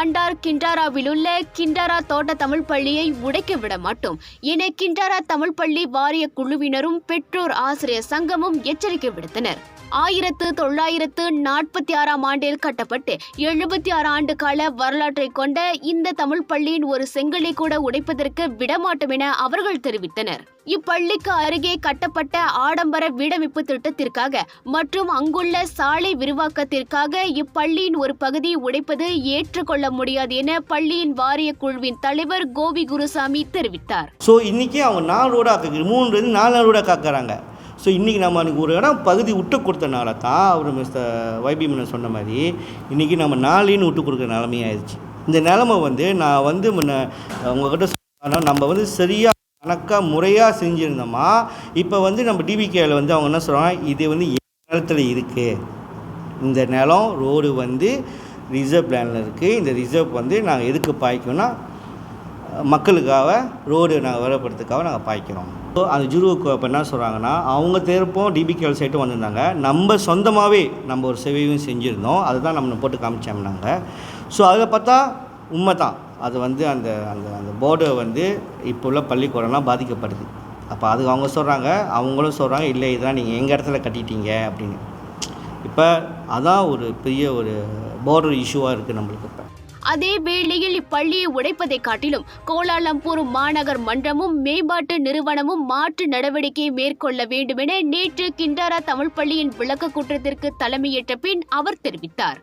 பண்டார் கிண்டாராவில் உள்ள கிண்டாரா தோட்ட தமிழ் பள்ளியை உடைக்க விட மாட்டோம் என கிண்டாரா தமிழ் பள்ளி வாரிய குழுவினரும் பெற்றோர் ஆசிரியர் சங்கமும் எச்சரிக்கை விடுத்தனர். 1946ஆம் ஆண்டில் கட்டப்பட்டு 76 ஆண்டு கால வரலாற்றை கொண்ட இந்த தமிழ் பள்ளியின் ஒரு செங்கலை கூட உடைப்பதற்கு விடமாட்டோம் என அவர்கள் தெரிவித்தனர். இப்பள்ளிக்கு அருகே கட்டப்பட்ட ஆடம்பர வீடமைப்பு திட்டத்திற்காக மற்றும் அங்குள்ள சாலை விரிவாக்கத்திற்காக இப்பள்ளியின் ஒரு பகுதி உடைப்பது ஏற்றுக்கொள்ள முடியாது என பள்ளியின் வாரிய குழுவின் தலைவர் கோவி குருசாமி தெரிவித்தார். இன்னைக்கு அவங்க 4 ரோடா 3-4 ரோடா காக்குறாங்க. இன்றைக்கி நம்ம அன்றைக்கி ஒரு இடம் பகுதி விட்டு கொடுத்தனால தான் அவர் மிஸ்டர் வைபி மன்னர் சொன்ன மாதிரி இன்றைக்கி நம்ம 4 விட்டு கொடுக்குற நிலமையாயிடுச்சு. இந்த நிலமை நான் உங்கள்கிட்ட சொன்னால் நம்ம சரியாக கணக்காக முறையாக செஞ்சுருந்தோமா. இப்போ நம்ம டிபிகேவில் அவங்க என்ன சொல்கிறாங்க, இது நிலத்தில் இருக்குது, இந்த நிலம் ரோடு ரிசர்வ் பிளானில் இருக்குது, இந்த ரிசர்வ் நாங்கள் எதுக்கு பாய்க்கணும்னா மக்களுக்காக ரோடு நாங்கள் வரப்படுறதுக்காக நாங்கள் பாய்க்கிறோம். அந்த ஜுருவுக்கு இப்போ என்ன சொல்கிறாங்கன்னா, அவங்க தேர்ப்போம் டிபிகேஎல் சைட்டும் வந்திருந்தாங்க, நம்ம சொந்தமாகவே நம்ம ஒரு சேவையும் செஞ்சுருந்தோம், அதுதான் நம்ம போட்டு காமிச்சோம்னாங்க. அதில் பார்த்தா உண்மை தான், அது அந்த அந்த அந்த போர்டு இப்போ உள்ள பள்ளிக்கூடம்லாம் பாதிக்கப்படுது. அப்போ அது அவங்க சொல்கிறாங்க, அவங்களும் சொல்கிறாங்க இல்லை இதெல்லாம் நீங்கள் எங்கள் இடத்துல கட்டிட்டீங்க அப்படின்னு. இப்போ அதான் ஒரு பெரிய ஒரு பார்டர் இஷ்யூவாக இருக்குது நம்மளுக்கு. இப்போ அதே வேளையில் இப்பள்ளியை உடைப்பதை காட்டிலும் கோலாலம்பூர் மாநகர் மன்றமும் மேம்பாட்டு நிறுவனமும் மாற்று நடவடிக்கை மேற்கொள்ள வேண்டும் என நேற்று கிண்டாரா தமிழ் பள்ளியின் விளக்க கூட்டத்திற்கு தலைமையேற்ற பின் அவர் தெரிவித்தார்.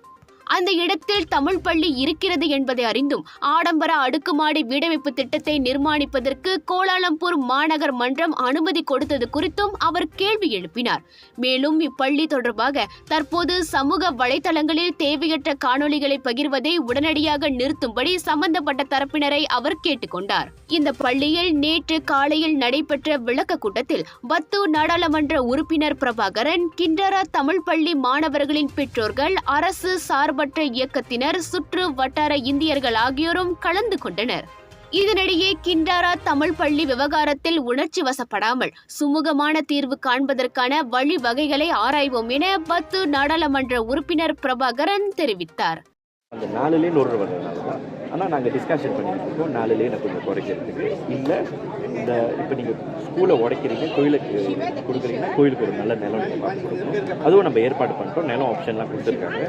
அந்த இடத்தில் தமிழ் பள்ளி இருக்கிறது என்பதை அறிந்தும் ஆடம்பர அடுக்குமாடி வீடமைப்பு திட்டத்தை நிர்மாணிப்பதற்கு கோலாலம்பூர் மாநகர் மன்றம் அனுமதி கொடுத்தது குறித்தும் அவர் கேள்வி எழுப்பினார். மேலும் இப்பள்ளி தொடர்பாக தற்போது சமூக வலைதளங்களில் தேவையற்ற காணொளிகளை பகிர்வதை உடனடியாக நிறுத்தும்படி சம்பந்தப்பட்ட தரப்பினரை அவர் கேட்டுக்கொண்டார். இந்த பள்ளியில் நேற்று காலையில் நடைபெற்ற விளக்க கூட்டத்தில் பத்தூர் நாடாளுமன்ற உறுப்பினர் பிரபாகரன், கிண்டாரா தமிழ் பள்ளி மாணவர்களின் பெற்றோர்கள், அரசு சார்பற்ற இயக்கத்தினர், சுற்று வட்டார இந்தியர்கள் ஆகியோரும் கலந்து கொண்டனர். இதனிடையே கிண்டாரா தமிழ் பள்ளி விவகாரத்தில் உணர்ச்சி வசப்படாமல் சுமூகமான தீர்வு காண்பதற்கான வழிவகைகளை ஆராய்வோம் என பத்தூர் நாடாளுமன்ற உறுப்பினர் பிரபாகரன் தெரிவித்தார். அந்த 4 லேன் ஒரு வர்றதுனால தான். ஆனால் நாங்கள் டிஸ்கஷன் பண்ணிட்டு இருக்கோம் 4 லேனை கொஞ்சம் குறைக்கிறதுக்கு. இல்லை இந்த இப்போ நீங்கள் ஸ்கூலை உடைக்கிறீங்க, கோயிலுக்கு கொடுக்குறீங்கன்னா கோயிலுக்கு ஒரு நல்ல நிலம் நீங்கள் பார்த்து கொடுக்கணும். அதுவும் நம்ம ஏற்பாடு பண்ணிட்டோம், நிலம் ஆப்ஷன்லாம் கொடுத்துருக்காங்க.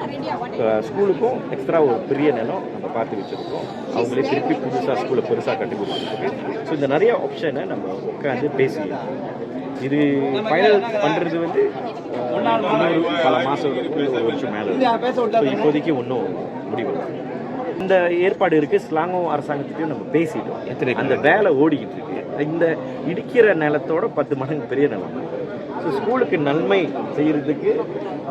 ஸ்கூலுக்கும் எக்ஸ்ட்ரா ஒரு பெரிய நிலம் நம்ம பார்த்து வச்சுருக்கோம். அவங்களே திருப்பி புதுசாக ஸ்கூலை பெருசாக கட்டி கொடுத்துருக்கு. இந்த நிறைய ஆப்ஷனை நம்ம உட்காந்து பேசிக்கலாம். இது ஃபைனல் பண்ணுறது இன்னொரு பல மாதம் ஒரு வருஷம் மேலே. இப்போதைக்கு ஒன்றும் முடிவு. இந்த ஏற்பாடு இருக்குது, ஸ்லாங்கோ அரசாங்கத்தையும் நம்ம பேசிட்டோம். அந்த வேலை ஓடிக்கிட்டு இருக்கு. இந்த இடிக்கிற நிலத்தோட 10 மடங்கு பெரிய நிலம். ஸ்கூலுக்கு நன்மை செய்கிறதுக்கு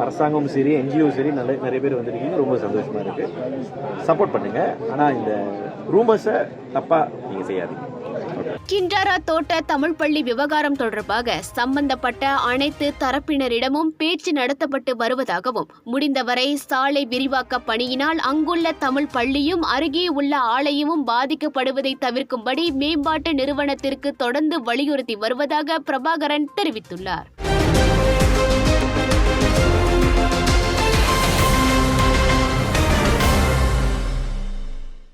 அரசாங்கமும் சரி, என்ஜிஓ சரி, நிறைய பேர் வந்துருக்கீங்க. ரொம்ப சந்தோஷமாக இருக்குது. சப்போர்ட் பண்ணுங்கள். ஆனால் இந்த ரூமர்ஸை தப்பாக நீங்கள் செய்யாதீங்க. கிண்டாரா தோட்ட தமிழ் பள்ளி விவகாரம் தொடர்பாக சம்பந்தப்பட்ட அனைத்து தரப்பினரிடமும் பேச்சு நடத்தப்பட்டு வருவதாகவும், முடிந்தவரை சாலை விரிவாக்க பணியினால் அங்குள்ள தமிழ் பள்ளியும் அருகே உள்ள ஆலயமும் பாதிக்கப்படுவதை தவிர்க்கும்படி மேம்பாட்டு நிறுவனத்திற்கு தொடர்ந்து வலியுறுத்தி வருவதாக பிரபாகரன் தெரிவித்துள்ளார்.